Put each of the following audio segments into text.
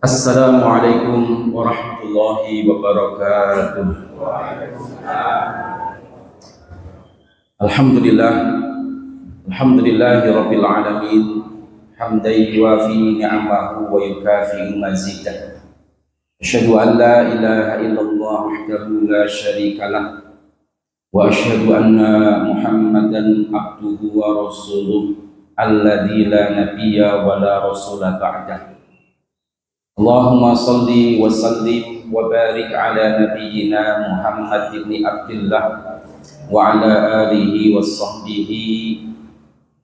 Assalamualaikum warahmatullahi wabarakatuh. Alhamdulillah, alhamdulillahi rabbil alamin, hamdan yuwafi ni'amahu wa yukafi mazidah. Asyhadu an la ilaha illallah wahdahu la syarika lah, wa asyhadu anna Muhammadan abduhu wa rasuluh alladzi la nabiyya wa la rasula ba'dah. Allahumma salli wa sallim wa barik ala nabiyyina Muhammad ibn Abdullah wa ala alihi wa sahbihi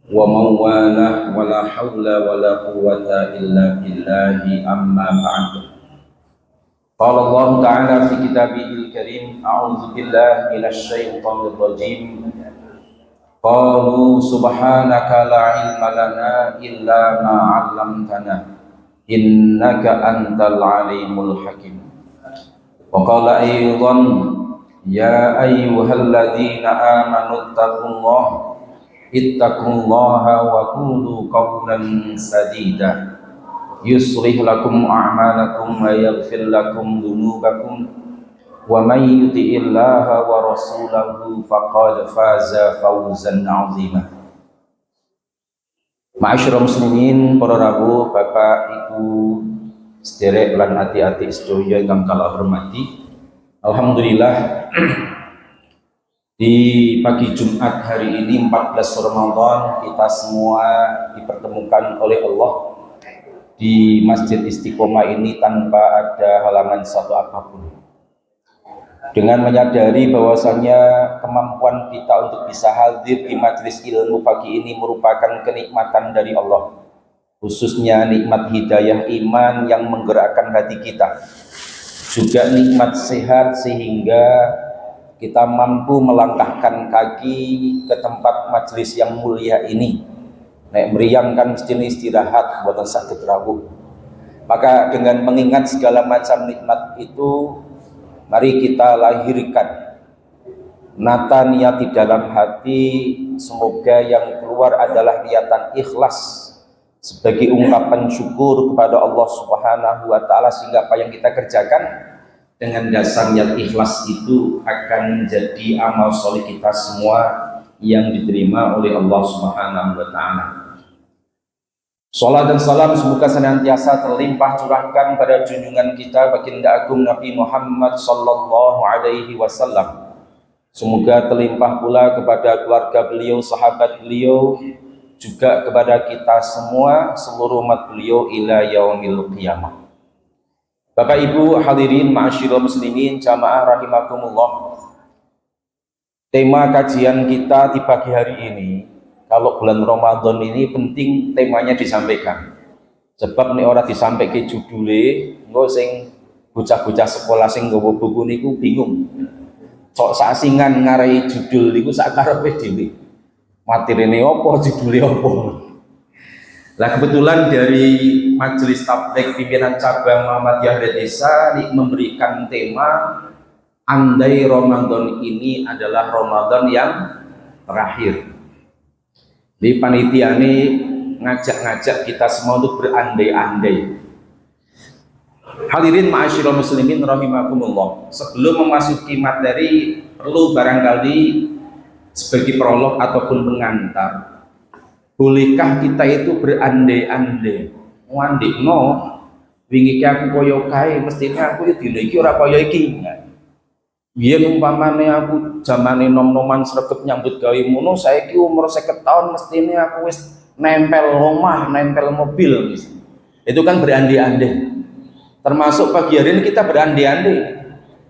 wa mawalah wa la hawla wa la quwwata illa billahi amma ba'd. Qala Allah ta'ala fi kitabihil karim, a'udzu billahi minasy syaithanir rajim. Qalu subhanaka la ilma lana illa ma 'allamtana innaka antal alimul hakim. Wa qala aydan ya ayyuhalladzina amanu ittaqullaha wa qulu qawlan sadida yuslih lakum a'malakum wa yaghfir lakum dhunubakum wa may yuti'illaha wa rasulahu faqad faza fawzan 'azima. Ma'asyiral muslimin, para rawuh, Bapak, Ibu, sederek lan ati-ati sedaya ingkang kula hormati. Alhamdulillah, di pagi Jumat hari ini 14 Ramadan kita semua dipertemukan oleh Allah di Masjid Istiqomah ini tanpa ada halangan satu apapun. Dengan menyadari bahwasanya kemampuan kita untuk bisa hadir di majelis ilmu pagi ini merupakan kenikmatan dari Allah, khususnya nikmat hidayah iman yang menggerakkan hati kita, juga nikmat sehat sehingga kita mampu melangkahkan kaki ke tempat majelis yang mulia ini. Nek meriang kan mesti istirahat buatan sakit rawuh. Maka dengan mengingat segala macam nikmat itu, mari kita lahirkan nata niat di dalam hati, semoga yang keluar adalah niatan ikhlas sebagai ungkapan syukur kepada Allah Subhanahu wa Ta'ala, sehingga apa yang kita kerjakan dengan dasar niat ikhlas itu akan menjadi amal soleh kita semua yang diterima oleh Allah Subhanahu wa Ta'ala. Salat dan salam semoga senantiasa terlimpah curahkan pada junjungan kita baginda agung Nabi Muhammad sallallahu alaihi wasallam. Semoga terlimpah pula kepada keluarga beliau, sahabat beliau, juga kepada kita semua, seluruh umat beliau ila yaumil qiyamah. Bapak Ibu hadirin ma'asyiral muslimin jamaah rahimakumullah. Tema kajian kita di pagi hari ini, kalau bulan Ramadan ini penting temanya disampaikan. Sebab nek ora disampaikan judule, engko sing bocah-bocah sekolah sing nggawa buku niku bingung. Sok sasingan ngarai judul niku sak karepe dhewe. Materine apa, judule apa. Lah kebetulan dari Majelis Tabligh Pimpinan Cabang Muhammadiyah Desa memberikan tema andai Ramadan ini adalah Ramadan yang terakhir. Di panitia ini ngajak-ngajak kita semua untuk berandai-andai. Hadirin ma'asyiral muslimin rahimakumullah. Sebelum memasuki materi, perlu barangkali sebagai prolog ataupun pengantar. Bolehkah kita itu berandai-andai? Ngandikno wingi ki aku koyo kae, mestine aku dina iki ora koyo iki. Biyen umpamane aku zamane nom-noman sregep nyambut gawe mono, saiki umur 50 tahun mestine aku wis nempel omah, nempel mobil. Itu kan berandai-andai. Termasuk pagi hari ini kita berandai-andai.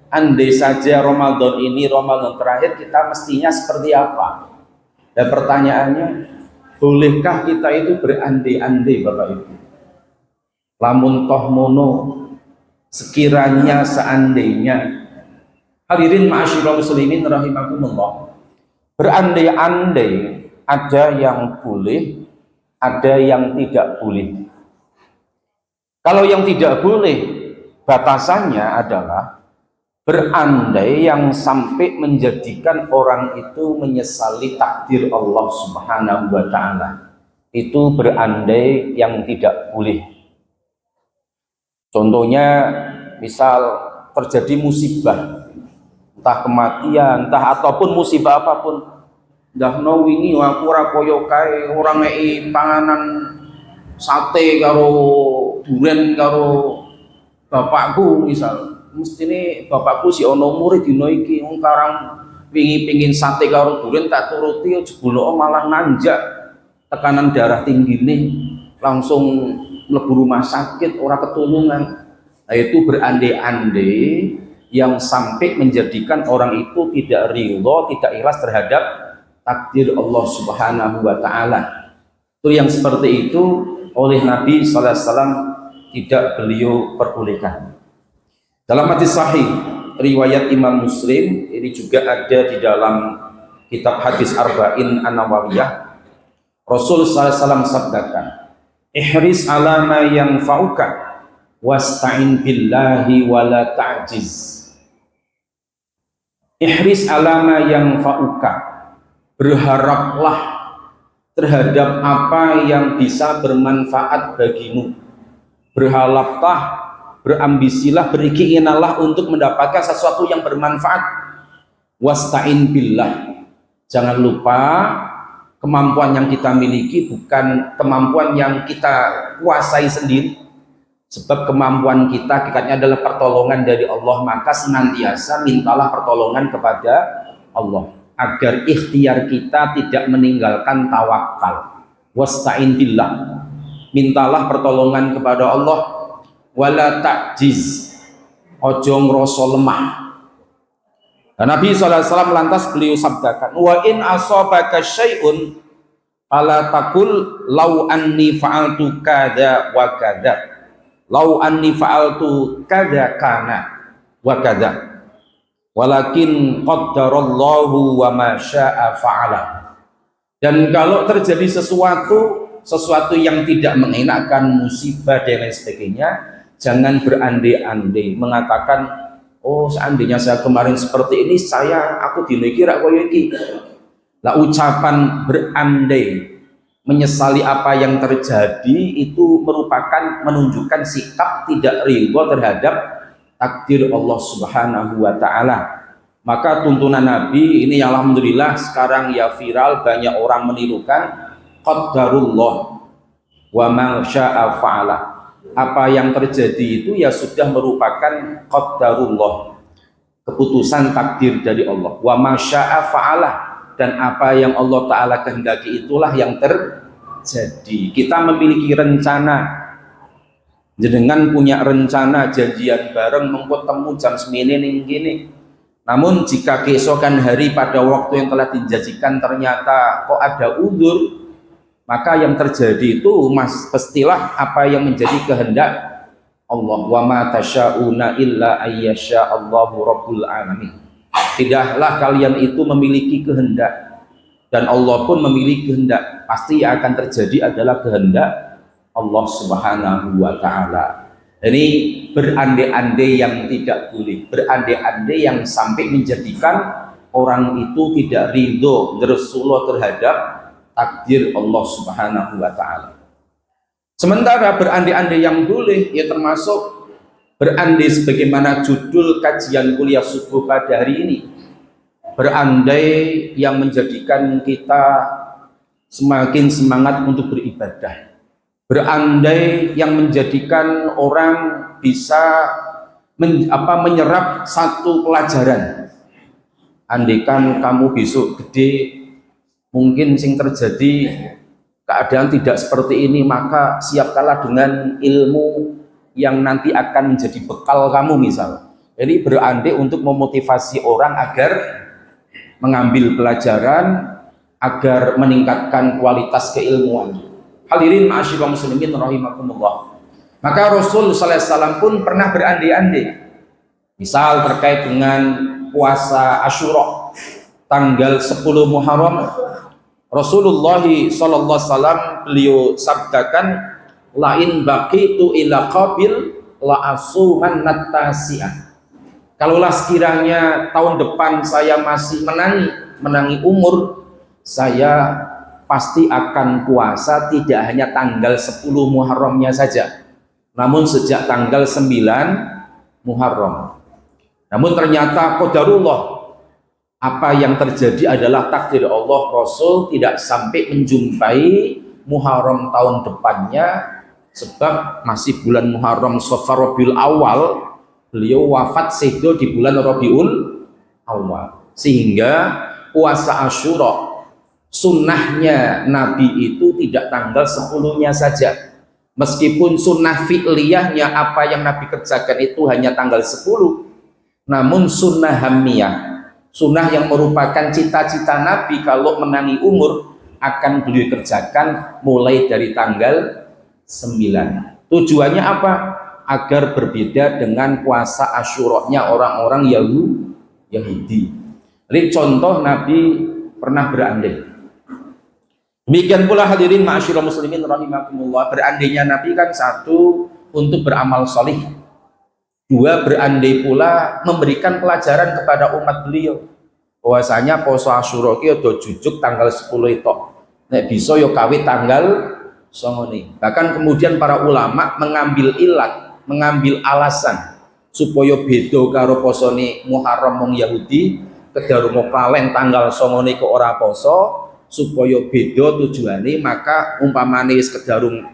Andai saja Ramadan ini Ramadan terakhir, kita mestinya seperti apa? Dan pertanyaannya, bolehkah kita itu berandai-andai Bapak Ibu? Lamun toh mono, sekiranya seandainya. Hadirin ma'asyiral muslimin rahimakumullah. Berandai-andai ada yang boleh, ada yang tidak boleh. Kalau yang tidak boleh, batasannya adalah berandai yang sampai menjadikan orang itu menyesali takdir Allah Subhanahu wa Ta'ala. Itu berandai yang tidak boleh. Contohnya misal terjadi musibah, entah kematian, entah ataupun musibah apapun. Dah no wingi aku ora koyo kae ora ngeki panganan sate karo duren karo bapakku misal. Mestine bapakku si ono murid dino iki wong karang wingi pengin sate karo duren tak turuti jebul malah nanjak tekanan darah tinggine langsung mlebu rumah sakit ora ketulungan. Nah, itu berandai-andai yang sampai menjadikan orang itu tidak ridho, tidak ikhlas terhadap takdir Allah Subhanahu wa taala. Itu yang seperti itu oleh Nabi sallallahu alaihi wasallam tidak beliau perbolehkan. Dalam hadis sahih riwayat Imam Muslim, ini juga ada di dalam kitab hadis Arba'in An-Nawawiyah, Rasul sallallahu alaihi wasallam sabdakan, ihris ala ma yanfa'uka wasta'in billahi wala ta'jiz. Ihris ala ma yanfa'uka, berharaplah terhadap apa yang bisa bermanfaat bagimu. Berharaplah, berambisilah, berkeinginanlah untuk mendapatkan sesuatu yang bermanfaat. Wasta'in billah, jangan lupa kemampuan yang kita miliki bukan kemampuan yang kita kuasai sendiri, sebab kemampuan kita hakikatnya adalah pertolongan dari Allah. Maka senantiasa mintalah pertolongan kepada Allah agar ikhtiar kita tidak meninggalkan tawakal. Wasta'in billah, mintalah pertolongan kepada Allah. Wala ta'jiz, ojo ngrasa lemah. Dan Nabi SAW lantas beliau sabdakan, wa in asabaka syai'un fala taqul law anni fa'altu kada wa kada, law anni fa'altu kada kana wa kada, walakin qaddarallahu wa ma syaa fa'ala. Dan kalau terjadi sesuatu yang tidak mengenakan, musibah dan lain sebagainya, jangan berandai-andai mengatakan, oh seandainya saya kemarin seperti ini, aku dinekira koyo iki. Lah ucapan berandai, menyesali apa yang terjadi, itu merupakan menunjukkan sikap tidak ridho terhadap takdir Allah Subhanahu wa taala. Maka tuntunan Nabi ini alhamdulillah sekarang ya viral, banyak orang menirukan, qaddarullah wa ma syaa fa'ala. Apa yang terjadi itu ya sudah merupakan qaddarullah, keputusan takdir dari Allah. Wa ma syaa fa'ala, dan apa yang Allah taala kehendaki itulah yang terjadi. Kita memiliki rencana, jenengan punya rencana janjian bareng mengko temu jam semene ning kene. Namun jika keesokan hari pada waktu yang telah dijanjikan ternyata kok ada udzur, maka yang terjadi itu pastilah apa yang menjadi kehendak Allah. Wa ma tasya'una illa ayyasha Allahu rabbul alamin. Tidaklah kalian itu memiliki kehendak, dan Allah pun memiliki kehendak. Pasti yang akan terjadi adalah kehendak Allah Subhanahu wa taala. Ini berandai-andai yang tidak boleh, berandai-andai yang sampai menjadikan orang itu tidak ridho Rasulullah terhadap takdir Allah Subhanahu wa taala. Sementara berandai-andai yang boleh ya termasuk berandai sebagaimana judul kajian kuliah subuh pada hari ini. Berandai yang menjadikan kita semakin semangat untuk beribadah. Berandai yang menjadikan orang bisa menyerap satu pelajaran. Andaikan kamu besok gede, mungkin sing terjadi keadaan tidak seperti ini, maka siapkanlah dengan ilmu yang nanti akan menjadi bekal kamu misal. Jadi berandai untuk memotivasi orang agar mengambil pelajaran, agar meningkatkan kualitas keilmuan. Hadirin ma'asyiral muslimin rahimakumullah. Maka Rasul sallallahu alaihi wasallam pun pernah berandai-andai. Misal terkait dengan puasa Asyura tanggal 10 Muharram, Rasulullah sallallahu alaihi wasallam beliau sabdakan, lain baqitu ila qabil la asuman natasi'ah. Kalaulah sekiranya tahun depan saya masih menangi umur, saya pasti akan puasa tidak hanya tanggal 10 Muharramnya saja, namun sejak tanggal 9 Muharram. Namun ternyata qadarullah, apa yang terjadi adalah takdir Allah, Rasul tidak sampai menjumpai Muharram tahun depannya, sebab masih bulan Muharram Safar Rabiul Awal, beliau wafat sedo di bulan Rabiul Awal, sehingga puasa Asyura sunnahnya Nabi itu tidak tanggal 10-nya saja, meskipun sunnah fi'liyahnya apa yang Nabi kerjakan itu hanya tanggal 10, namun sunnah hamiyah, sunnah yang merupakan cita-cita Nabi kalau menangi umur, akan beliau kerjakan mulai dari tanggal 9. Tujuannya apa? Agar berbeda dengan puasa Asyuranya orang-orang Yahudi. Jadi contoh Nabi pernah berandai. Demikian pula hadirin ma'asyiral muslimin rahimakumullah, berandainya Nabi kan satu untuk beramal solih, dua berandai pula memberikan pelajaran kepada umat beliau bahwasanya poso Asyura ki aja jujuk tanggal 10 itu, nek bisa yo kawit tanggal 9. Bahkan kemudian para ulama mengambil ilat, mengambil alasan supaya beda karo posone Muharram wong Yahudi, kedarungo kalen tanggal 9 ke ora poso, supaya beda tujuane, maka umpamane wis kedarung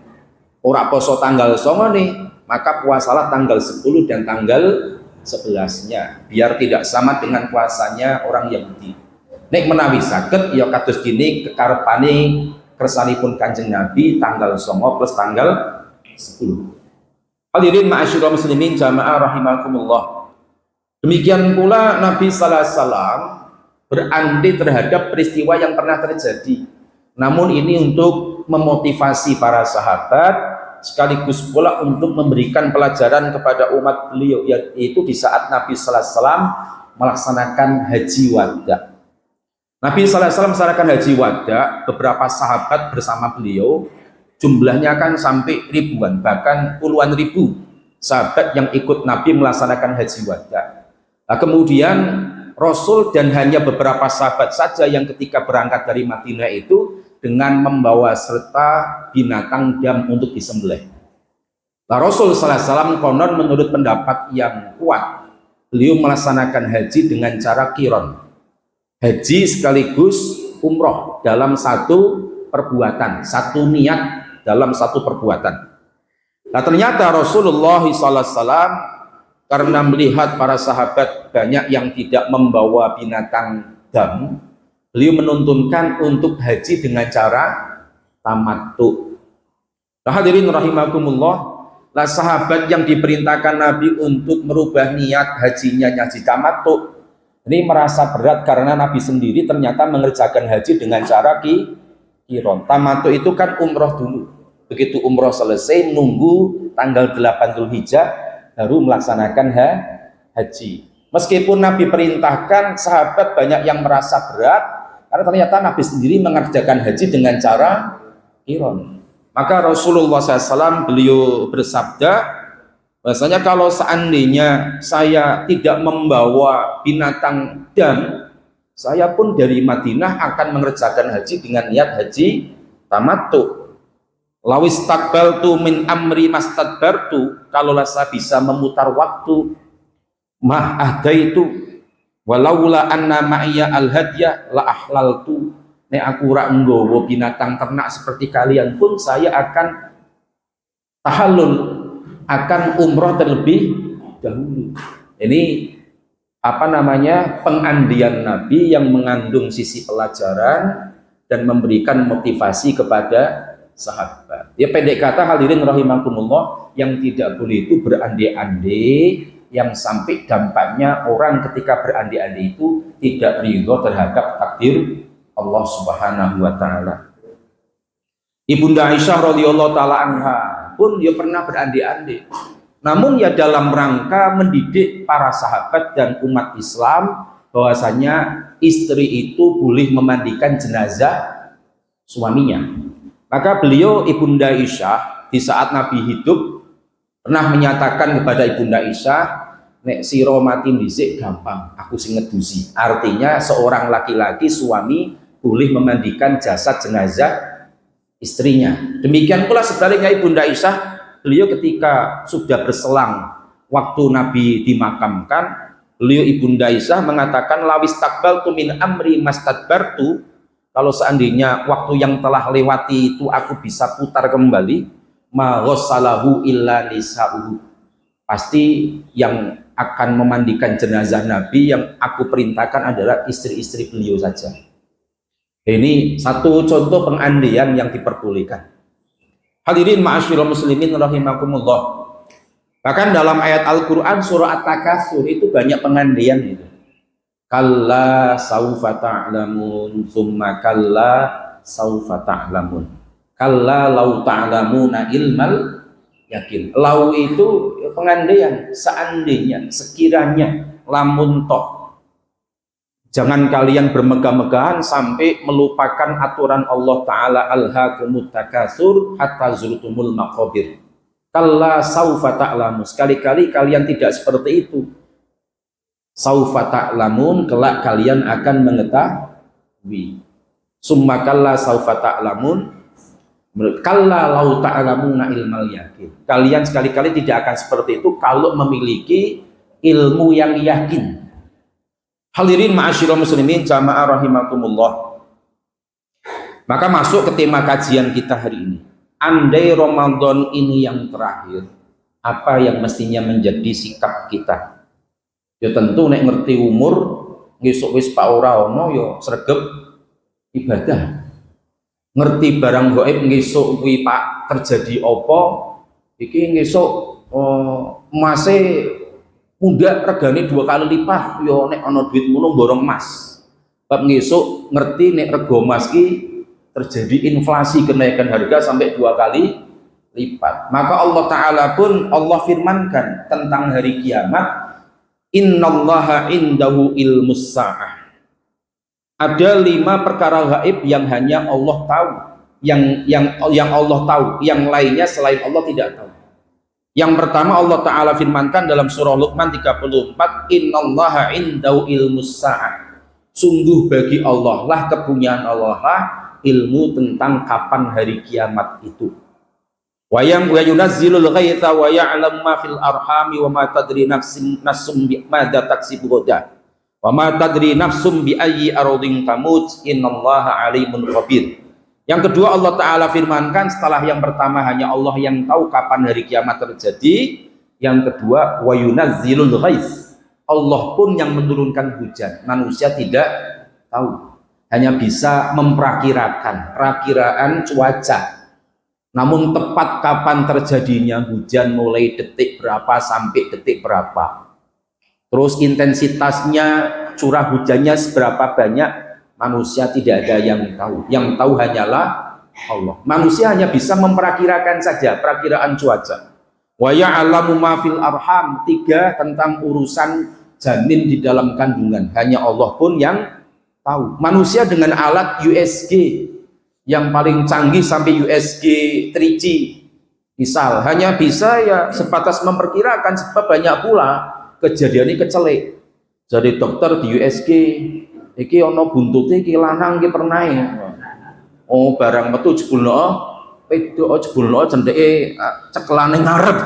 ora poso tanggal 9, maka puasalah tanggal 10 dan tanggal 11-nya, biar tidak sama dengan puasanya orang Yahudi. Nek menawi saged ya kados dene kekarepane kersanipun Kanjeng Nabi tanggal 9 plus tanggal 10. Hadirin ma'asyiral muslimin jamaah rahimakumullah. Demikian pula Nabi sallallahu alaihi wasallam berandai terhadap peristiwa yang pernah terjadi. Namun ini untuk memotivasi para sahabat, sekaligus pula untuk memberikan pelajaran kepada umat beliau, yaitu di saat Nabi sallallahu alaihi wasallam melaksanakan haji wada. Nabi sallallahu alaihi wasallam melaksanakan haji wada, beberapa sahabat bersama beliau, jumlahnya kan sampai ribuan, bahkan puluhan ribu sahabat yang ikut Nabi melaksanakan haji wada. Nah, kemudian Rasul dan hanya beberapa sahabat saja yang ketika berangkat dari Madinah itu dengan membawa serta binatang dam untuk disembelih. Nah, Rasul sallallahu alaihi wasallam konon menurut pendapat yang kuat, beliau melaksanakan haji dengan cara qiron. Haji sekaligus umroh dalam satu perbuatan, satu niat dalam satu perbuatan. Nah, ternyata Rasulullah sallallahu alaihi wasallam karena melihat para sahabat banyak yang tidak membawa binatang dam, beliau menuntunkan untuk haji dengan cara tamattu. Nah, hadirin rahimakumullah, lah sahabat yang diperintahkan Nabi untuk merubah niat hajinya haji tamattu ini merasa berat karena Nabi sendiri ternyata mengerjakan haji dengan cara qiron. Tamattu itu kan umroh dulu. Begitu umroh selesai nunggu tanggal 8 Dzulhijjah baru melaksanakan haji. Meskipun Nabi perintahkan, sahabat banyak yang merasa berat karena ternyata Nabi sendiri mengerjakan haji dengan cara qiron. Maka Rasulullah SAW beliau bersabda bahwasanya kalau seandainya saya tidak membawa binatang dam, saya pun dari Madinah akan mengerjakan haji dengan niat haji tamattu. Lawis takbaltu min amri mastadbartu, kalaulah saya bisa memutar waktu, mah ahdaitu walaula anna ma'iyya al-hadyah la ahlaltu. Nek aku ora nggawa binatang ternak seperti kalian pun saya akan tahallul, akan umroh terlebih dahulu. Ini apa namanya, pengandian Nabi yang mengandung sisi pelajaran dan memberikan motivasi kepada sahabat. Ya pendek kata hadirin rahimakumullah, yang tidak boleh itu berandai-andai yang sampai dampaknya orang ketika berandai-andai itu tidak ridho terhadap takdir Allah Subhanahu wa taala. Ibunda Aisyah radhiyallahu taala anha pun dia pernah berandai-andai. Namun ya dalam rangka mendidik para sahabat dan umat Islam bahwasanya istri itu boleh memandikan jenazah suaminya. Maka beliau Ibunda Aisyah di saat Nabi hidup pernah menyatakan kepada Ibunda Aisyah, nek siro mati dhisik gampang, aku sing ngedusi. Artinya seorang laki-laki suami boleh memandikan jasad jenazah istrinya. Demikian pula sebaliknya Ibunda Aisyah beliau ketika sudah berselang waktu Nabi dimakamkan, beliau Ibunda Aisyah mengatakan lawis takbaltu min amri mastadbartu, kalau seandainya waktu yang telah lewati itu aku bisa putar kembali, ma ghassalahu illa nisa'uhu, pasti yang akan memandikan jenazah Nabi yang aku perintahkan adalah istri-istri beliau saja. Ini satu contoh pengandaian yang diperbolehkan. Hadirin ma'asyiral muslimin rahimakumullah. Bahkan dalam ayat Al-Quran surah At-Takatsur itu banyak pengandaian itu. Kalla saufa ta'lamun, summa kalla saufa ta'lamun. Kalla lau ta'lamuna ilmal yakin. Lau itu pengandaian, seandainya, sekiranya, lamun toh. Jangan kalian bermegah-megahan sampai melupakan aturan Allah Ta'ala, alhaakumut takatsur hatta zurtumul maqabir. Kalla saufa ta'lamun, sekali-kali kalian tidak seperti itu. Saufa ta'lamun, kelak kalian akan mengetahui. Summa kalla saufa ta'lamun, kalla lau ta'lamuna ilmal yakin. Kalian sekali-kali tidak akan seperti itu kalau memiliki ilmu yang yakin. Hadirin ma'asyiral muslimin jamaah rahimakumullah. Maka masuk ke tema kajian kita hari ini. Andai Ramadan ini yang terakhir, apa yang mestinya menjadi sikap kita? Ya tentu nek ngerti umur, ngesuk wis pak ora ono ya sregep ibadah. Ngerti barang gaib ngesuk kuwi pak terjadi apa? Iki ngesuk emase muda regane 2 kali lipat, yo nek ana duit ngono borong emas. Bab ngesuk ngerti nek rego emas ki terjadi inflasi, kenaikan harga sampai 2 kali lipat. Maka Allah Ta'ala pun Allah firmankan tentang hari kiamat, innallaha indahu ilmus sa'ah. Ada 5 perkara gaib yang hanya Allah tahu, yang Allah tahu, yang lainnya selain Allah tidak tahu. Yang pertama Allah Ta'ala firmankan dalam surah Luqman 34, innallaha indahu ilmus sa'ah. Sungguh bagi Allah lah, kepunyaan Allah lah, ilmu tentang kapan hari kiamat itu. Wa yunazzilul ghaitha wa ya'lamu ma fil arhami wa ma tadri nafsun bi madza taksibu ghadan wa ma tadri nafsun bi ayyi ardhin tamut innallaha alimun khabir. Yang kedua Allah Ta'ala firmankan setelah yang pertama hanya Allah yang tahu kapan hari kiamat terjadi. Yang kedua wa yunazzilul ghaits, Allah pun yang menurunkan hujan, manusia tidak tahu, hanya bisa memperakirakan perakiraan cuaca. Namun tepat kapan terjadinya hujan, mulai detik berapa sampai detik berapa, terus intensitasnya, curah hujannya seberapa banyak, manusia tidak ada yang tahu. Yang tahu hanyalah Allah. Manusia hanya bisa memperakirakan saja, perakiraan cuaca. Wa ya'lamu ma fil arham, 3 tentang urusan janin di dalam kandungan, hanya Allah pun yang tahu. Manusia dengan alat USG yang paling canggih sampai USG 3G misal, hanya bisa ya sebatas memperkirakan, sebab banyak pula kejadian ini kecelek. Jadi dokter di USG iki ono buntute iki lanang iki pernah ya. Oh barang metu jebulno pedho jebulno cendeke cekelane ngarep.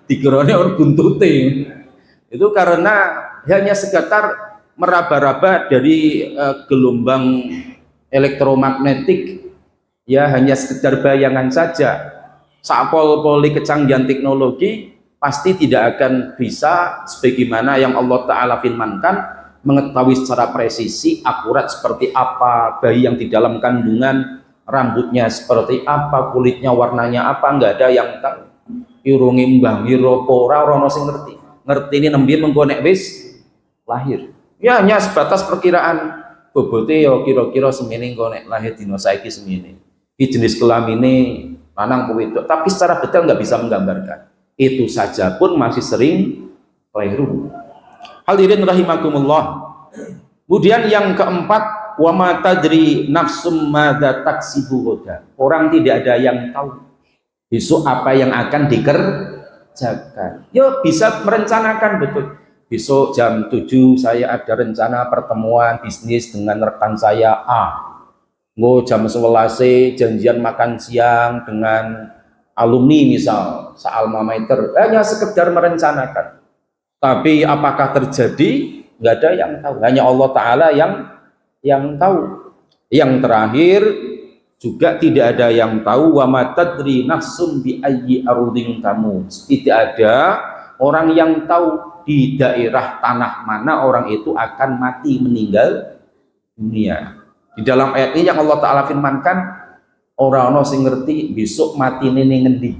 Dikirane ono buntute. Itu karena hanya sekedar meraba-raba dari gelombang elektromagnetik, ya hanya sekedar bayangan saja. Sapol-poli kecanggihan teknologi pasti tidak akan bisa sebagaimana yang Allah Ta'ala firmankan, mengetahui secara presisi, akurat seperti apa bayi yang di dalam kandungan, rambutnya seperti apa, kulitnya warnanya apa, nggak ada yang tahu. Irungi mbah ngiropo ora ono sing ngerti. Ngerti ini nembe mengko nek wis lahir. Ya hanya sebatas perkiraan, bobote yo kira-kira semene engko nek lahir dina saiki semene. Iki jenis kelamine lanang apa wedok, tapi secara detail nggak bisa menggambarkan. Itu saja pun masih sering keliru. Hadirin rahimakumullah. Kemudian yang keempat, wa ma tadri nafsum madza taksibu ghadan. Orang tidak ada yang tahu besok apa yang akan dikerjakan. Ya bisa merencanakan betul. Besok jam 7 saya ada rencana pertemuan bisnis dengan rekan saya A. Jam 11 janjian makan siang dengan alumni misal, alma mater, hanya sekedar merencanakan. Tapi apakah terjadi? Nggak ada yang tahu. Hanya Allah Ta'ala yang tahu. Yang terakhir juga tidak ada yang tahu, wa ma tadri nafsun bi ayyi ardhin tamut. Tidak ada orang yang tahu di daerah tanah mana orang itu akan mati meninggal dunia. Di dalam ayat ini yang Allah Ta'ala firmankan, orang ono sing ngerti besok mati ini ngendi.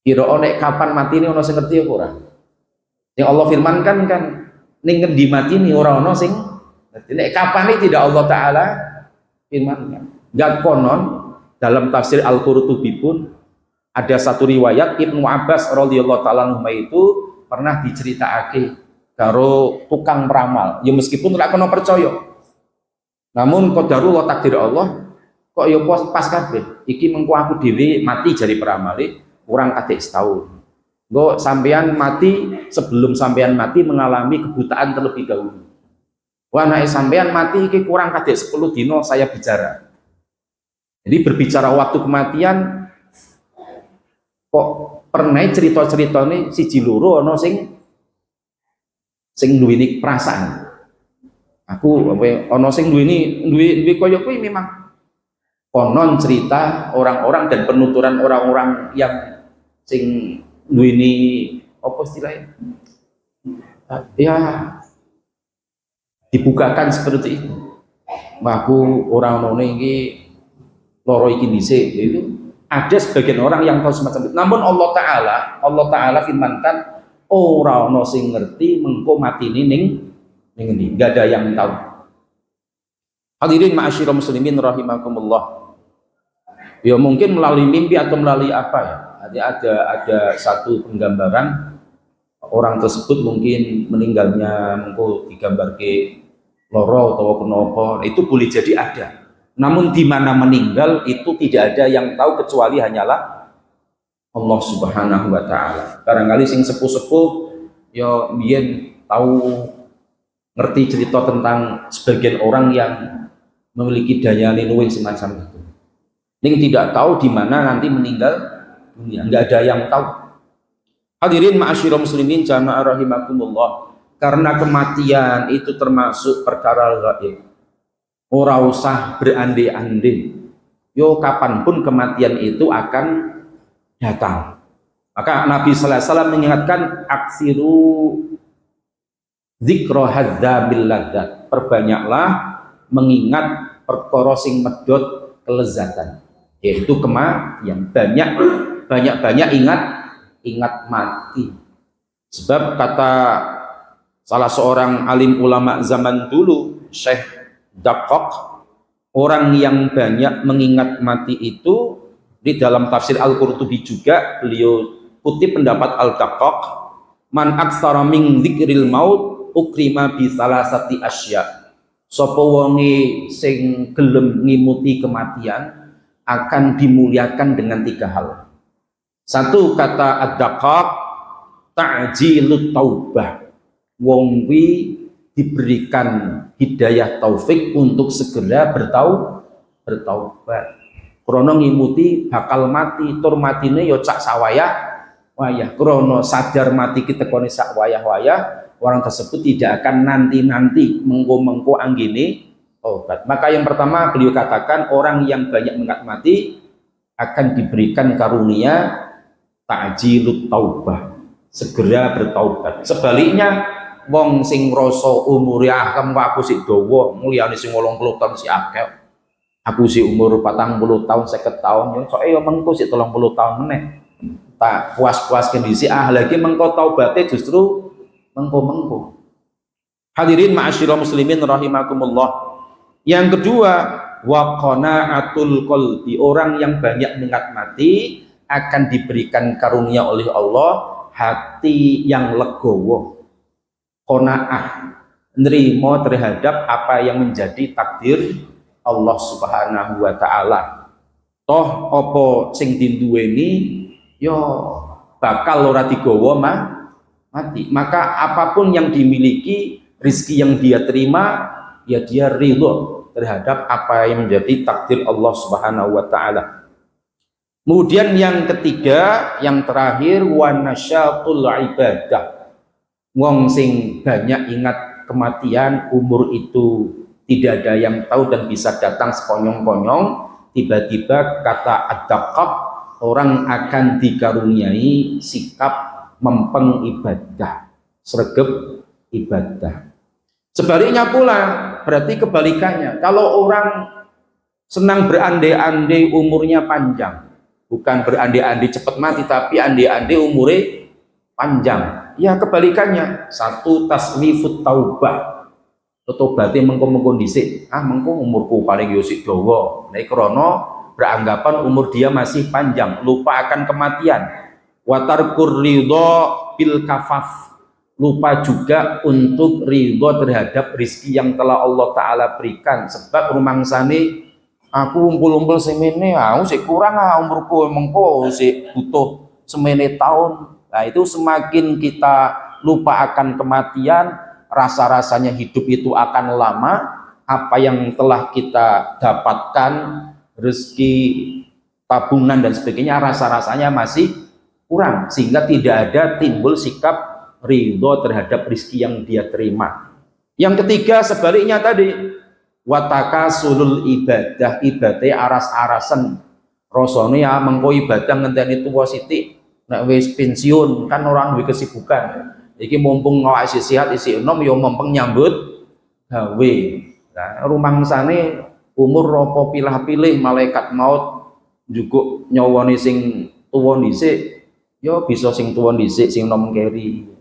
Kira nek kapan mati ini ono sing ngerti apa ora? Yang Allah firmankan kan ning ngendi mati ini orang ono sing nek kapan ini tidak Allah Ta'ala firmankan. Gak konon dalam tafsir Al-Qurtubi pun ada satu riwayat Ibnu Abbas radhiyallahu ta'ala anhu itu pernah diceritakake karo tukang peramal. Ya meskipun ora kena percaya. Namun qadarullah takdir Allah kok ya pas kabeh. Iki mengko aku dhewe mati jari peramale kurang kadek setahun. Engko sampean mati sebelum sampean mati mengalami kebutaan terlebih dahulu. Wah nek sampean mati iki kurang kadek 10 dino saya bicara. Jadi berbicara waktu kematian kok pernah cerita-cerita ini siji loro ana sing duweni perasaan. Aku ana sing duwe kaya kuwi memang konon cerita orang-orang dan penuturan orang-orang yang sing duweni apa istilahnya? Ya dibukakan seperti itu. Aku orang ono iki loro iki dhisik itu ada sebagian orang yang tahu semacam itu. Namun Allah Ta'ala firmankan ora ono sing ngerti mengko matine ning ngendi. Enggak ada yang tahu. Hadirin ma'asyiral muslimin rahimakumullah. Ya mungkin melalui mimpi atau melalui apa ya? Ada satu penggambaran orang tersebut mungkin meninggalnya mengko digambarke loro atau kenapa. Itu boleh jadi ada. Namun di mana meninggal itu tidak ada yang tahu kecuali hanyalah Allah Subhanahu wa Ta'ala. Barangkali sing sepuh-sepuh ya biyen tahu ngerti cerita tentang sebagian orang yang memiliki daya linuwin semacam itu. Ning tidak tahu di mana nanti meninggal dunia, enggak ada yang tahu. Hadirin ma'asyiral muslimin jamaah rahimakumullah. Karena kematian itu termasuk perkara gaib. Ora usah berandai-andai. Yo kapanpun kematian itu akan datang. Maka Nabi sallallahu alaihi wasallam mengingatkan aksiru dzikra hadzabil ladzat. Perbanyaklah mengingat perkara sing medhot kelezatan, yaitu kematian. Banyak ingat mati. Sebab kata salah seorang alim ulama zaman dulu, Syekh Dakok, orang yang banyak mengingat mati itu di dalam tafsir Al-Qurtubi juga beliau kutip pendapat Al-Dakok, man aktsara min dzikril maut ukrima bi salasati asya. Sapa wonge sing gelem ngimuti kematian akan dimuliakan dengan 3 hal. Satu kata Ad-Dakok, ta'jilut taubah. Wong wi diberikan hidayah taufik untuk segera bertaubat. Krono ngimuti bakal mati, tur matine yo cak sawayah wayah. Krono sadar mati kita kone sak wayah-wayah, orang tersebut tidak akan nanti mengko anggini taubat. Maka yang pertama beliau katakan orang yang banyak mengingat mati akan diberikan karunia ta'jilut taubah, segera bertaubat. Sebaliknya wong sing ngrasa umure aku sik dawa, mulyane sing 80 tahun sik akeh. Aku sik umur 40 tahun, 50 tahun, yo sok yo mengko sik 30 tahun meneh. Tak puas-puaskeun dhisik lagi mengko taubate justru mengko. Hadirin ma'asyiral muslimin rahimakumullah. Yang kedua, wa qana'atul qalbi, orang yang banyak mengingat mati akan diberikan karunia oleh Allah hati yang legowo. Qanaah, nerimo terhadap apa yang menjadi takdir Allah Subhanahu wa Ta'ala. Toh apa sing dinduweni yo bakal ora digawa mati. Maka apapun yang dimiliki, rizki yang dia terima, ya dia ridho terhadap apa yang menjadi takdir Allah Subhanahu wa Ta'ala. Kemudian yang ketiga, yang terakhir, wa nasyatul ibadah. Wong sing banyak ingat kematian, umur itu tidak ada yang tahu dan bisa datang sekonyong-konyong. Tiba-tiba kata ad-daqaq, orang akan dikaruniai sikap mempeng ibadah, sregep ibadah. Sebaliknya pula, berarti kebalikannya. Kalau orang senang berandai-andai umurnya panjang, bukan berandai-andai cepat mati, tapi andai-andai umurnya panjang. Ya kebalikannya, satu taswifut taubah. Tobatnya mengko dhisik. Mengko umurku paling yo sik dawa. Nek krana beranggapan umur dia masih panjang, lupa akan kematian. Wa tarkur ridha bil kafaf. Lupa juga untuk ridho terhadap rizki yang telah Allah Ta'ala berikan. Sebab rumangsane aku umpul-umpul semene, aku sik kurang umurku mengko sik butuh semene tahun. Nah itu semakin kita lupa akan kematian, rasa-rasanya hidup itu akan lama, apa yang telah kita dapatkan, rezeki, tabungan dan sebagainya, rasa-rasanya masih kurang, sehingga tidak ada timbul sikap ridho terhadap rizki yang dia terima. Yang ketiga sebaliknya tadi, wataka sulul ibadah, ibadah aras-arasan, rasane ya mengko ibadah ngenteni tuwa sithik, nek wis pensiun kan orang duwe kesibukan. Iki mumpung awake sehat isih enom ya mumpung nyambut gawe. Nah, rumangsane umur apa pilah-pilih malaikat maut njukuk nyawane sing tuwa dhisik, ya bisa sing tuwa dhisik sing nom keri.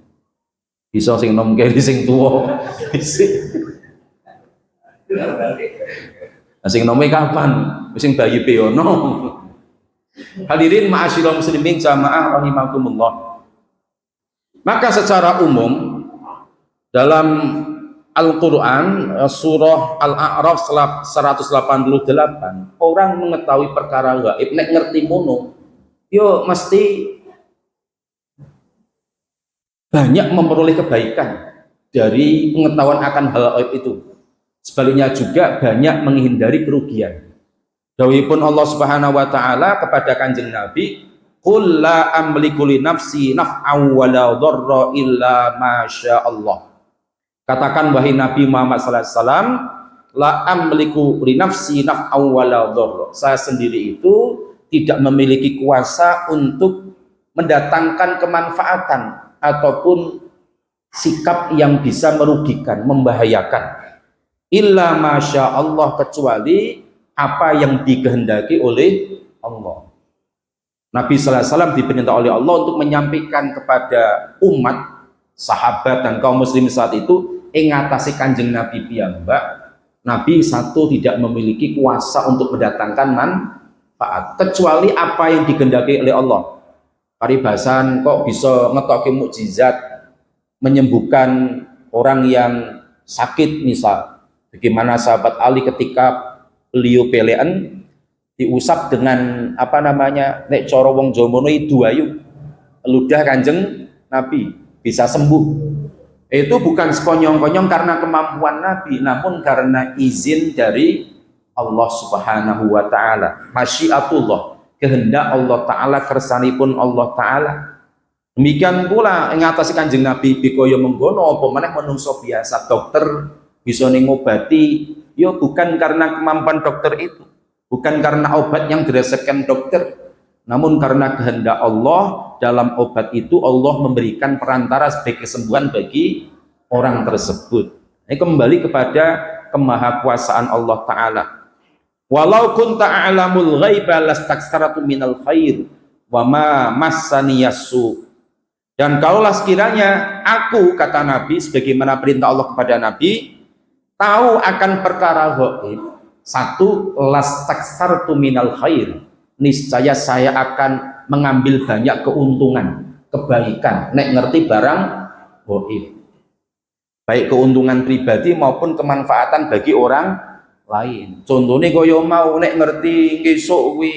Bisa sing nom keri sing tuwa dhisik. Sing nome kapan? Sing bayi peono. Hadirin ma'asyiral muslimin jamaah rahimakumullah. Maka secara umum dalam Al-Quran surah Al-A'raf 188 orang mengetahui perkara gaib nek ngerti mono yo mesti banyak memperoleh kebaikan dari pengetahuan akan hal gaib itu. Sebaliknya juga banyak menghindari kerugian. Dawuhipun Allah Subhanahu wa taala kepada Kanjeng Nabi, "Qul la amliku li nafsi naf'an wa la dharra illa ma Allah." Katakan wahai Nabi Muhammad sallallahu alaihi wasallam, la amliku li nafsi naf'an wa la dharra. Saya sendiri itu tidak memiliki kuasa untuk mendatangkan kemanfaatan ataupun sikap yang bisa merugikan, membahayakan. Illa masya Allah, kecuali apa yang dikehendaki oleh Allah. Nabi sallallahu alaihi wasallam diperintah oleh Allah untuk menyampaikan kepada umat, sahabat dan kaum muslim saat itu ngatasi Kanjeng Nabi piyambak. Nabi satu tidak memiliki kuasa untuk mendatangkan manfaat kecuali apa yang dikehendaki oleh Allah. Paribasan kok bisa ngetoke mukjizat menyembuhkan orang yang sakit misal. Bagaimana sahabat Ali ketika beliau pelean diusap dengan apa namanya nek cara wong Jawa mono duayu ludah Kanjeng Nabi bisa sembuh. Itu bukan sekonyong-konyong karena kemampuan Nabi, namun karena izin dari Allah Subhanahu wa taala. Masyiatullah, kehendak Allah taala, kersanipun Allah taala. Demikian pula ngatasi Kanjeng Nabi bikoyo menggono apa maneh menungso biasa dokter bisa ngobati, ya bukan karena kemampuan dokter itu, bukan karena obat yang dirasakan dokter, namun karena kehendak Allah. Dalam obat itu Allah memberikan perantara sebagai kesembuhan bagi orang tersebut. Ini kembali kepada kemahakuasaan Allah Ta'ala. Walau kunta a'lamul ghaiba lastaksaratu minal khair wa ma massaniyassu. Dan kalaulah sekiranya aku, kata Nabi, sebagaimana perintah Allah kepada Nabi, tahu akan perkara gaib, satu, lastaksartu minal khair, niscaya saya akan mengambil banyak keuntungan, kebaikan nek ngerti barang gaib, baik keuntungan pribadi maupun kemanfaatan bagi orang lain. Contohnya kaya mau nek ngerti ngesuk kuwi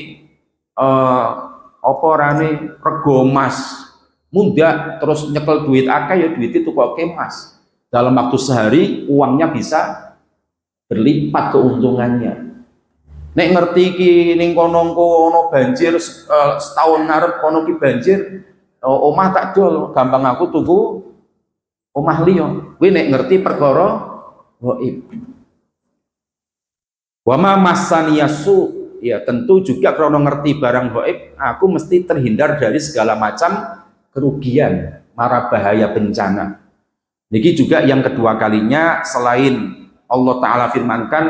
apa rane rego emas mudah terus nyekel duit akeh, ya duit itu kok emas. Dalam waktu sehari uangnya bisa berlipat keuntungannya. Nek ngerti ki ning kono ono banjir setahun ngarep kono ki banjir, omah tak dol, gampang aku tuku omah liya. Kuwi nek ngerti perkara gaib. Wa ma masaniyasu, ya tentu juga kalau ngerti barang gaib, aku mesti terhindar dari segala macam kerugian, mara bahaya bencana. Niki juga yang kedua kalinya, selain Allah Ta'ala firmankan,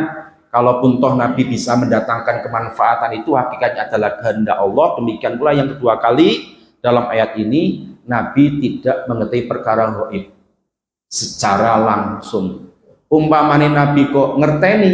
kalaupun toh Nabi bisa mendatangkan kemanfaatan itu hakikatnya adalah kehendak Allah. Demikian pula yang kedua kali dalam ayat ini, Nabi tidak mengetahui perkara gaib secara langsung. Umpamane Nabi kok ngerteni,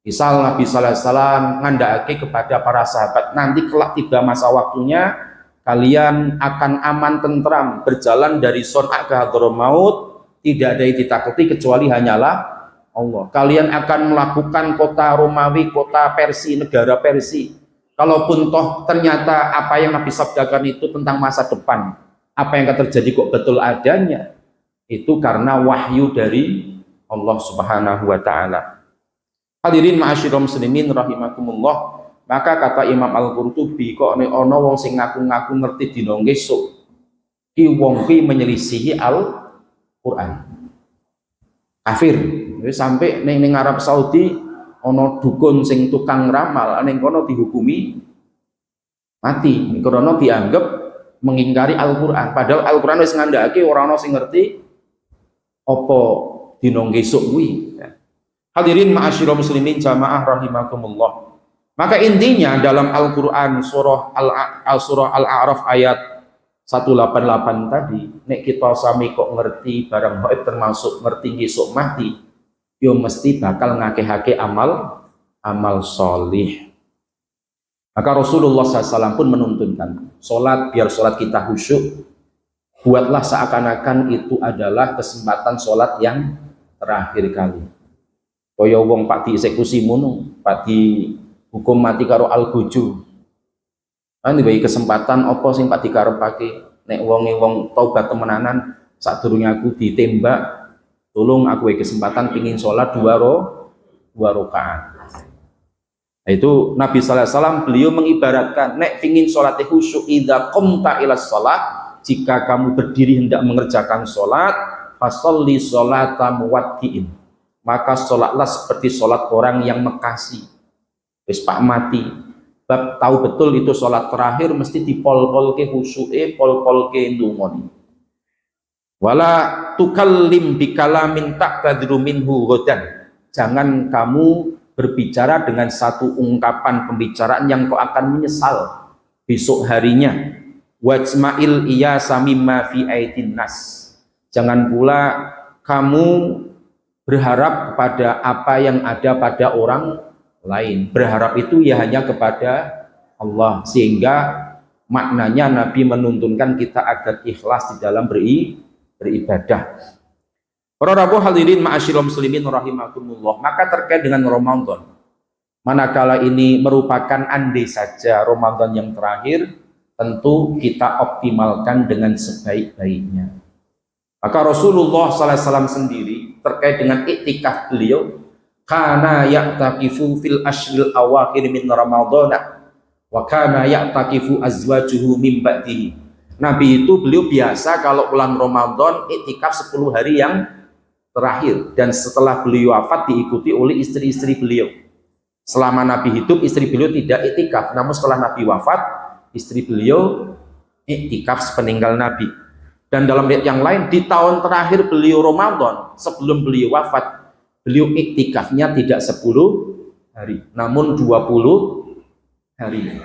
misal Nabi sallallahu alaihi wasallam ngandhakake kepada para sahabat, nanti kelak tiba masa waktunya kalian akan aman tentram berjalan dari Son'a ke Hadramaut, tidak ada yang ditakuti kecuali hanyalah Allah. Kalian akan melakukan kota Romawi, kota Persia, negara Persia. Kalaupun toh ternyata apa yang Nabi sabdakan itu tentang masa depan, apa yang akan terjadi kok betul adanya, itu karena wahyu dari Allah Subhanahu wa Ta'ala. Hadirin ma'asyiral muslimin rahimakumullah. Maka kata Imam Al-Qurtubi, kok nek ana wong sing ngaku-ngaku ngerti dina esuk, ki wong ki menyelisihi Al-Qur'an. Kafir. Sampai ning Arab Saudi ana dukun sing tukang ramal, ning kono dihukumi mati karena dianggap mengingkari Al-Qur'an. Padahal Al-Qur'an wis ngandhakake ora ana sing ngerti apa dina esuk kuwi. Hadirin ma'asyiral muslimin jamaah rahimakumullah. Maka intinya dalam Al-Qur'an surah Al-A'raf ayat 188 tadi, nek kita sami kok ngerti barang gaib termasuk ngerti esuk mati, yo mesti bakal ngakeh-akeh amal solih. Maka Rasulullah SAW pun menuntunkan sholat, biar sholat kita khusyuk, buatlah seakan-akan itu adalah kesempatan sholat yang terakhir kali. Kaya wong pak dieksekusi mono, pak dihukum mati karo al-bojo. Kan diwehi kesempatan apa sing pak dikarepake, nek wong taubat temenanan sadurunge aku ditembak, tolong aku kesempatan pingin sholat dua rakaat. Nah, itu Nabi sallallahu alaihi wasallam beliau mengibaratkan nek pingin sholat khusyuk, idza qumta ila sholat, jika kamu berdiri hendak mengerjakan sholat, fasolli sholata muwaddi'in, maka sholatlah seperti sholat orang yang mekasi, wis pak mati, bab tahu betul itu sholat terakhir, mesti dipol-pol ke khusyuke, pol-pol ke ndungoni. Wala tukallim bikalamin ta'tadhiru minhu ghadan, jangan kamu berbicara dengan satu ungkapan pembicaraan yang kau akan menyesal besok harinya. Wajma'il iyasa mimma fi aidin nas, jangan pula kamu berharap kepada apa yang ada pada orang lain. Berharap itu ya hanya kepada Allah, sehingga maknanya Nabi menuntunkan kita agar ikhlas di dalam beribadah. Para rabu hadirin ma'asyiral muslimin rahimakumullah. Maka terkait dengan Ramadan, manakala ini merupakan andai saja Ramadan yang terakhir, tentu kita optimalkan dengan sebaik-baiknya. Maka Rasulullah SAW sendiri terkait dengan iktikaf beliau, kana ya'takifu fil ashril awakhir min Ramadan wa kana ya'takifu azwajuhu min ba'dihi. Nabi itu beliau biasa kalau bulan Ramadan iktikaf 10 hari yang terakhir, dan setelah beliau wafat diikuti oleh istri-istri beliau. Selama Nabi hidup istri beliau tidak iktikaf, namun setelah Nabi wafat istri beliau iktikaf sepeninggal Nabi. Dan dalam ayat yang lain, di tahun terakhir beliau Ramadan sebelum beliau wafat, beliau iktikafnya tidak 10 hari namun 20 hari.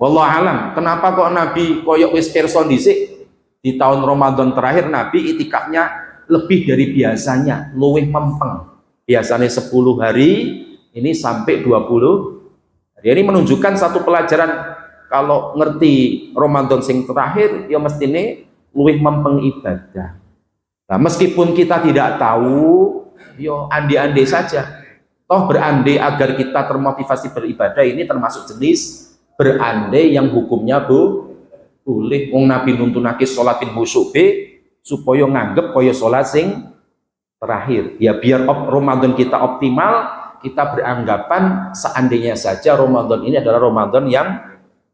Wallahu alam, kenapa kok Nabi koyok wis pirsa dhisik di tahun Ramadan terakhir Nabi iktikafnya lebih dari biasanya, luwih mempeng. Biasanya 10 hari, ini sampai 20 hari. Ini menunjukkan satu pelajaran, kalau ngerti Ramadan sing terakhir ya mestine luwih mempeng ibadah. Nah, meskipun kita tidak tahu, yo ande-ande saja. Toh berandai agar kita termotivasi beribadah, ini termasuk jenis berandai yang hukumnya boleh. Wong Nabi nuntunake sholatin khusyuk supaya nganggep kaya sholat sing terakhir. Ya biar Ramadan kita optimal, kita beranggapan seandainya saja Ramadan ini adalah Ramadan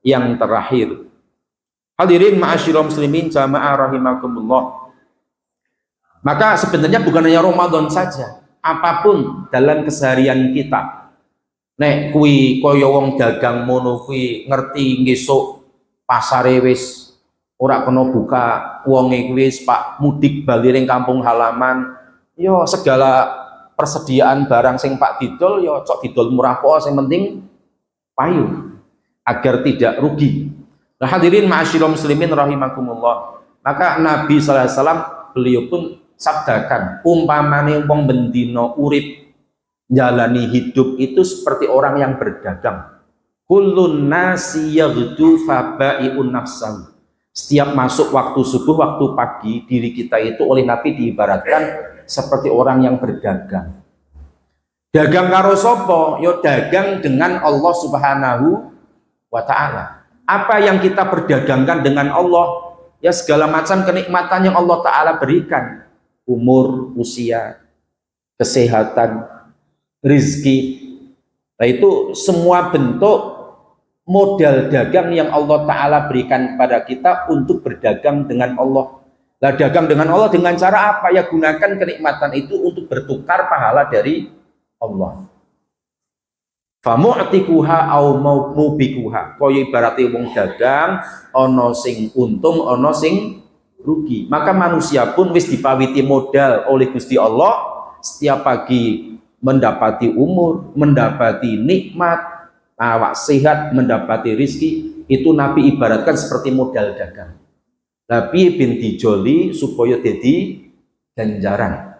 yang terakhir. Hadirin ma'asyiral muslimin jamaah rahimakumullah. Maka sebenarnya bukan hanya Ramadan saja, apapun dalam keseharian kita. Nek kui kaya wong dagang mono kui ngerti ngesuk pasare wis ora kena buka, wonge kuwi wis pak mudik bali ring kampung halaman, yo segala persediaan barang sing pak didol yo cok didol murah po, sing penting payu agar tidak rugi. Nah, hadirin ma'asyiral muslimin rahimakumullah. Maka Nabi sallallahu alaihi wasallam beliau pun sabdakan, umpamane wong bendino urip jalani hidup itu seperti orang yang berdagang. Kullun nasi yaghdu fabai'un nafsahu. Setiap masuk waktu subuh, waktu pagi, diri kita itu oleh Nabi diibaratkan seperti orang yang berdagang. Dagang karo sapa? Yo dagang dengan Allah Subhanahu wa taala. Apa yang kita perdagangkan dengan Allah? Ya segala macam kenikmatan yang Allah taala berikan. Umur, usia, kesehatan, rizki. Nah, itu semua bentuk modal dagang yang Allah taala berikan kepada kita untuk berdagang dengan Allah. Nah, dagang dengan Allah dengan cara apa? Ya gunakan kenikmatan itu untuk bertukar pahala dari Allah. Famu'tikuha au mubikuha. Kaya ibarate wong dagang, ana sing untung, ana sing rugi. Maka manusia pun wis dipawiti modal oleh Gusti Allah, setiap pagi mendapati umur, mendapati nikmat, awak sehat, mendapati rizki. Itu Nabi ibaratkan seperti modal dagang. Tapi binti joli supaya jadi ganjaran.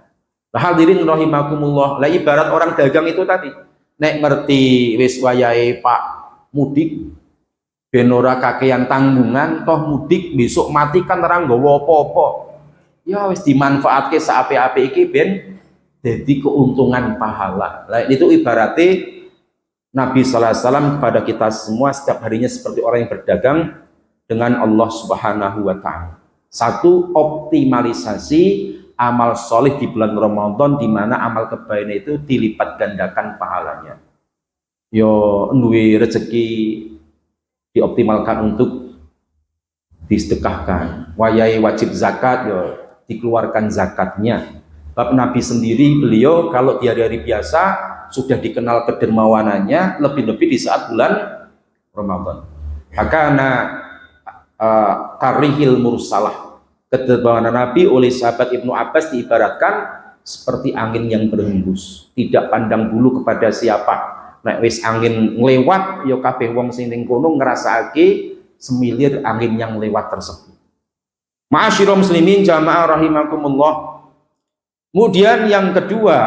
Nah, hadirin rahimakumullah. Lah ibarat orang dagang itu tadi, nek ngerti wis wayahe Pak mudik ben ora kakean tanggungan, toh mudik besok mati kan ora nggawa apa-apa. Ya wis dimanfaatke saape-ape iki ben dadi keuntungan pahala. Lah itu ibaratnya Nabi sallallahu alaihi wasallam kepada kita semua setiap harinya seperti orang yang berdagang dengan Allah Subhanahu wa taala. Satu, optimalisasi amal soleh di bulan Ramadan, di mana amal kebaikan itu dilipat gandakan pahalanya. Yo duwe rezeki dioptimalkan untuk disedekahkan. Wayai wajib zakat yo dikeluarkan zakatnya. Bab Nabi sendiri beliau kalau di hari-hari biasa sudah dikenal kedermawanannya, lebih-lebih di saat bulan Ramadan. Karena karihil mursalah, kedermawanan Nabi oleh sahabat Ibnu Abbas diibaratkan seperti angin yang berhembus, tidak pandang bulu kepada siapa. Nek wis angin ngelewat, yo kabeh wong sing ning kono ngrasakake semilir angin yang lewat tersebut. Ma'asyiral muslimin jamaah rahimakumullah. Kemudian yang kedua,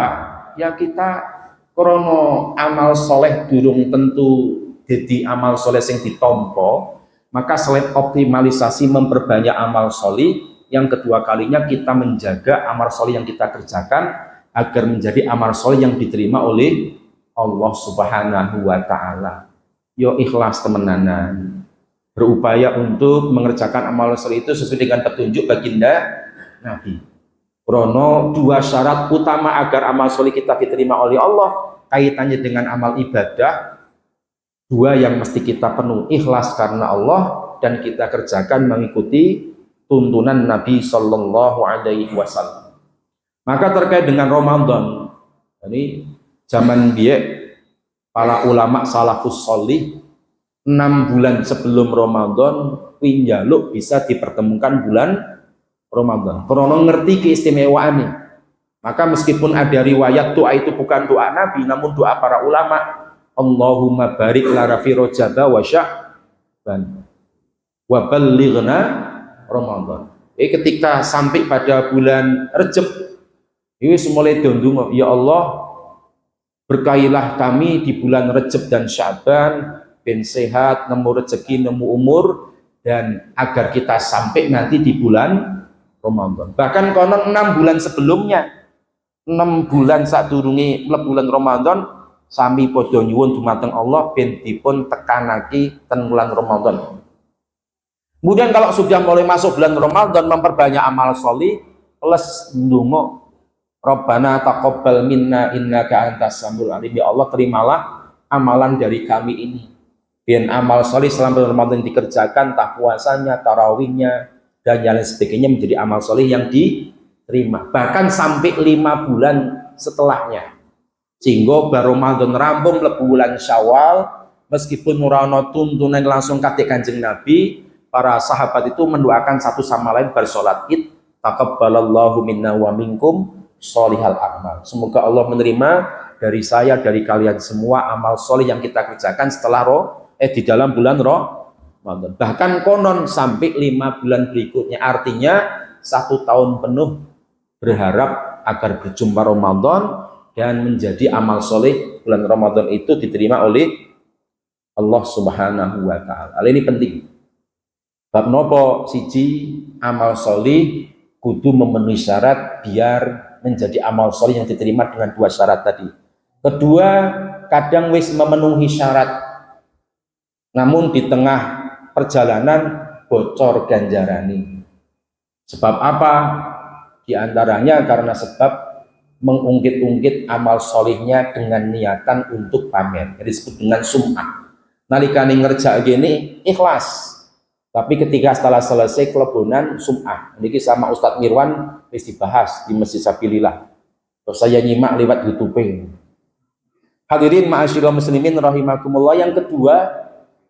ya kita krono amal soleh durung tentu jadi amal soleh sing ditompo, maka selain optimalisasi memperbanyak amal soleh, yang kedua kalinya kita menjaga amal soleh yang kita kerjakan agar menjadi amal soleh yang diterima oleh Allah Subhanahu wa taala. Yo ikhlas temenanan, berupaya untuk mengerjakan amal soleh itu sesuai dengan petunjuk baginda Nabi. Krono dua syarat utama agar amal soleh kita diterima oleh Allah, kaitannya dengan amal ibadah. Dua yang mesti kita penuhi, ikhlas karena Allah, dan kita kerjakan mengikuti tuntunan Nabi Sallallahu Alaihi Wasallam. Maka terkait dengan Ramadan, ini zaman biye para ulama salafus sholih 6 bulan sebelum Ramadan pinjaluk bisa dipertemukan bulan Ramadan. Krono ngerti keistimewaannya. Maka meskipun ada riwayat doa itu bukan doa Nabi, namun doa para ulama. Allahumma barik lana fi Rajab wa Sya'ban wa ballighna Ramadan. Ketika sampai pada bulan Rajab, ini mulai ndonga, ya Allah, berkailah kami di bulan Rajab dan Sya'ban, ben sehat, nemu rezeki, nemu umur, dan agar kita sampai nanti di bulan Ramadan. Bahkan konon 6 bulan sebelumnya, 6 bulan sadurunge bulan Ramadan, sami padha nyuwun dumateng Allah ben dipun tekanaki ten bulan Ramadan. Kemudian kalau sudah mulai masuk bulan Ramadan, memperbanyak amal sholih plus ndonga Rabbana taqabbal minna innaka antas samiul alim. Ya Allah, terimalah amalan dari kami ini. Biar amal soleh selama Ramadan dikerjakan, tak puasanya, tarawihnya, dan yang lain sebagainya menjadi amal soleh yang diterima. Bahkan sampai 5 bulan setelahnya. Sehingga baru Ramadan rampung lebu bulan Syawal, meskipun nurono tuntunan langsung kate Kanjeng Nabi, para sahabat itu mendoakan satu sama lain bersolat Id, taqabbalallahu minna wa minkum sholihal a'mal. Semoga Allah menerima dari saya, dari kalian semua amal soleh yang kita kerjakan setelah di dalam bulan Ramadan. Bahkan konon sampai 5 bulan berikutnya, artinya 1 tahun penuh berharap agar berjumpa Ramadan dan menjadi amal soleh bulan Ramadan itu diterima oleh Allah Subhanahu wa Ta'ala. Hal ini penting. Bab nopo siji amal soleh kudu memenuhi syarat biar menjadi amal soleh yang diterima dengan 2 syarat tadi. Kedua, kadang wis memenuhi syarat, namun di tengah perjalanan bocor ganjarani. Sebab apa? Di antaranya karena sebab mengungkit-ungkit amal solihnya dengan niatan untuk pamer, disebut dengan sum'ah. Nalikane ngerja gini ikhlas, tapi ketika setelah selesai kelebonan sum'ah. Ini sama Ustadz Mirwan wis dibahas di Masjid Sabilillah. Terus saya nyimak lewat YouTube. Hadirin ma'asyiral muslimin rahimakumullah. Yang kedua,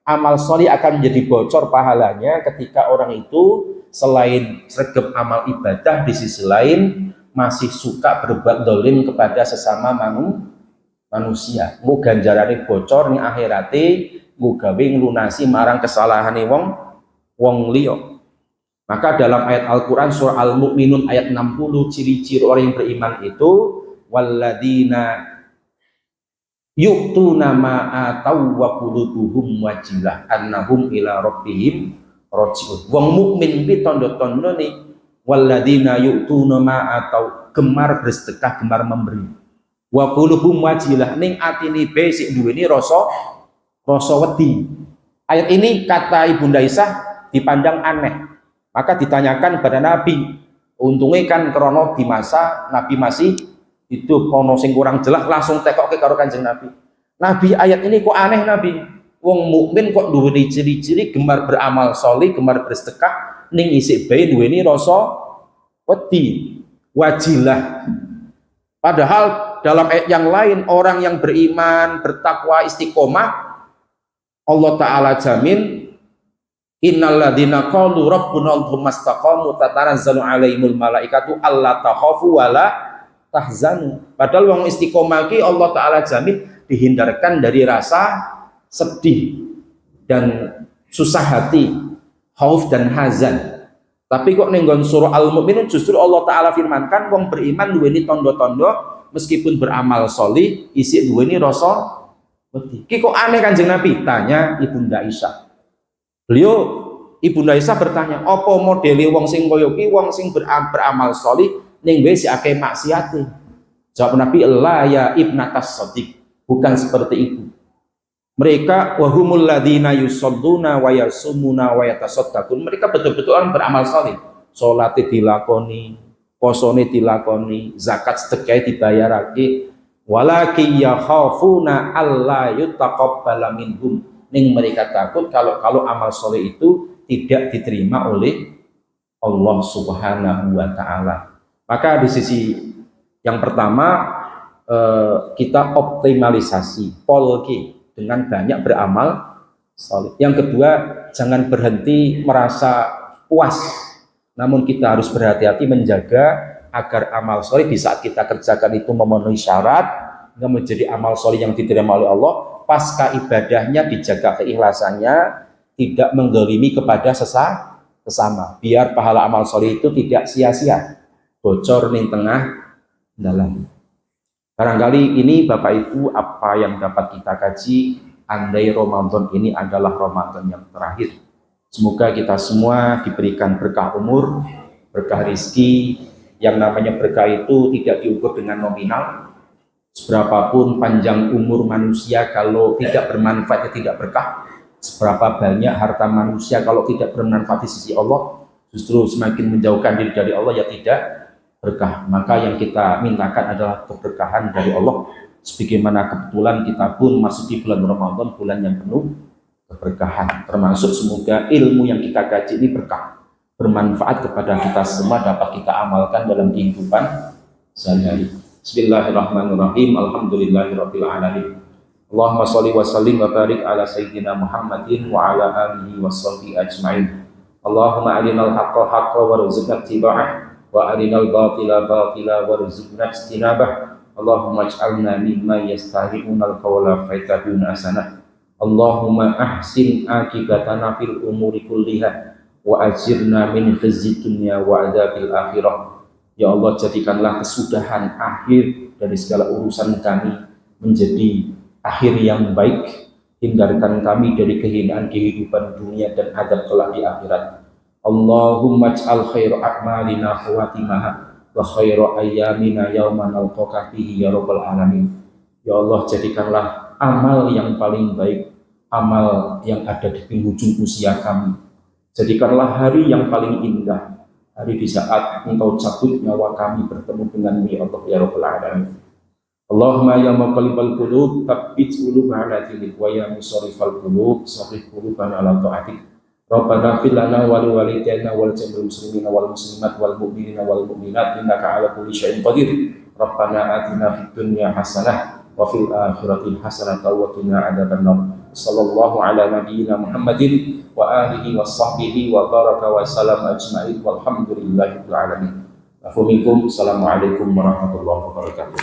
amal solih akan menjadi bocor pahalanya ketika orang itu selain sregep amal ibadah, di sisi lain masih suka berbuat dolim kepada sesama manusia. Mu ganjarane bocor ning akhirate, mu gawe nglunasi marang kesalahane wong liya. Maka dalam ayat Al-Quran surah Al-Mu'minun ayat 60, ciri-ciri orang yang beriman itu walladzina yu'tuna ma atau wa qulubuhum wajilah annahum ila rabbihim raji'un. Wong mukmin kuwi tanda-tandane walladzina yu'tuna ma atau gemar bersedekah, gemar memberi. Wa qulubuhum wajilah, ning atine be sik duweni rasa wedi. Ayat ini kata Ibunda Aisyah dipandang aneh. Maka ditanyakan kepada Nabi. Untungnya kan krono di masa Nabi masih hidup, ono sing kurang jelas langsung tekoke karo Kanjeng Nabi. Nabi, ayat ini kok aneh Nabi? Wong mukmin kok duweni ciri-ciri gemar beramal soleh, gemar bersedekah, ning isik bae duweni rasa wedi, wajilah. Padahal dalam ayat yang lain orang yang beriman, bertakwa, istiqomah, Allah Ta'ala jamin innalladzina qalu rabbuna Allahumma istaqamu tatanazzalu alaihimul malaikatu alla takhafu wala tahzanu. Padahal wong istiqomah ki Allah Ta'ala jamin dihindarkan dari rasa sedih dan susah hati, khauf dan hazan. Tapi kok ning surah Al-Mu'minun justru Allah Ta'ala firmankan wong beriman duweni tondo-tondo meskipun beramal solih isi duweni rasa wedi. Ki kok aneh Kanjeng Nabi? Tanya Ibunda Aisyah. Beliau Ibunda Aisyah bertanya, apa modele wong sing kaya ki wong sing beramal solih ning wis akeh maksiate? Jawab Nabi, la ya ibnatas shadiq, bukan seperti itu. Mereka wahumul ladzina yusalluna wa yasumuna wa yatasaddaqun. Mereka betul-betul orang beramal solih. Salate dilakoni, posone dilakoni, zakat sedekah dibayarake. Walakin yakhafuna alla yutaqabbala minhum. Ning mereka takut kalau amal soleh itu tidak diterima oleh Allah Subhanahu wa Ta'ala. Maka di sisi yang pertama kita optimalisasi polki dengan banyak beramal soleh. Yang kedua, jangan berhenti merasa puas, namun kita harus berhati-hati menjaga agar amal soleh di saat kita kerjakan itu memenuhi syarat, hingga menjadi amal soleh yang diterima oleh Allah. Pasca ibadahnya dijaga keikhlasannya, tidak menggolimi kepada sesama, biar pahala amal soleh itu tidak sia-sia bocor di tengah dalam. Barangkali ini Bapak Ibu apa yang dapat kita kaji. Andai Ramadan ini adalah Ramadan yang terakhir, semoga kita semua diberikan berkah umur, berkah rizki. Yang namanya berkah itu tidak diukur dengan nominal. Seberapapun panjang umur manusia kalau tidak bermanfaat tidak berkah. Seberapa banyak harta manusia kalau tidak bermanfaat di sisi Allah, justru semakin menjauhkan diri dari Allah, ya tidak berkah. Maka yang kita mintakan adalah keberkahan dari Allah. Sebagaimana kebetulan kita pun masuk di bulan Ramadan, bulan yang penuh keberkahan. Termasuk semoga ilmu yang kita kaji ini berkah, bermanfaat kepada kita semua, dapat kita amalkan dalam kehidupan sehari-hari. Bismillahirrahmanirrahim. Alhamdulillahirabbil alamin. Allahumma shalli wa sallim wa barik ala sayyidina Muhammadin wa ala alihi washabbihi ajmain. Allahumma arinal haqqa haqqa warzuqna ittiba'ah wa arinal batila batila warzuqna ijtinabah. Allahumma ij'alna mimman yastahiquna al-qawla fayattabi'una ahsanah. Allahumma ahsin akibatana fil umuri kulliha wa ajirna min khizyi dunya wa adzabil akhirah. Ya Allah, jadikanlah kesudahan akhir dari segala urusan kami menjadi akhir yang baik. Hindarkan kami dari kehinaan kehidupan dunia dan adab kelak di akhirat. Allahumma ij'al khairu a'malina khawatimaha wa khairu ayyamina yawma nalqaka fihi ya rabbal alamin. Ya Allah, jadikanlah amal yang paling baik, amal yang ada di penghujung usia kami. Jadikanlah hari yang paling indah, hari di saat Engkau cabut nyawa kami bertemu dengan-Mu ya Allah ya rabbal alamin. Allahumma ya muqallibal qulub tsabbit qulubana ala dinik wa ya musarrifal qulub sarrif qulubana ala ta'atik. Rabbana fil lana wa li walidayna wal jami'il muslimina wal muslimat wal mu'minina wal mu'minat innaka 'ala kulli syai'in qadir. Rabbana atina fid dunya hasanah wa fil akhirati hasanah wa qina adzabannar. Sallallahu ala nabiyyina Muhammadin wa alihi wa sahbihi wa baraka wa salam ajma'in walhamdulillahil alamin. Assalamualaikum warahmatullahi wabarakatuh.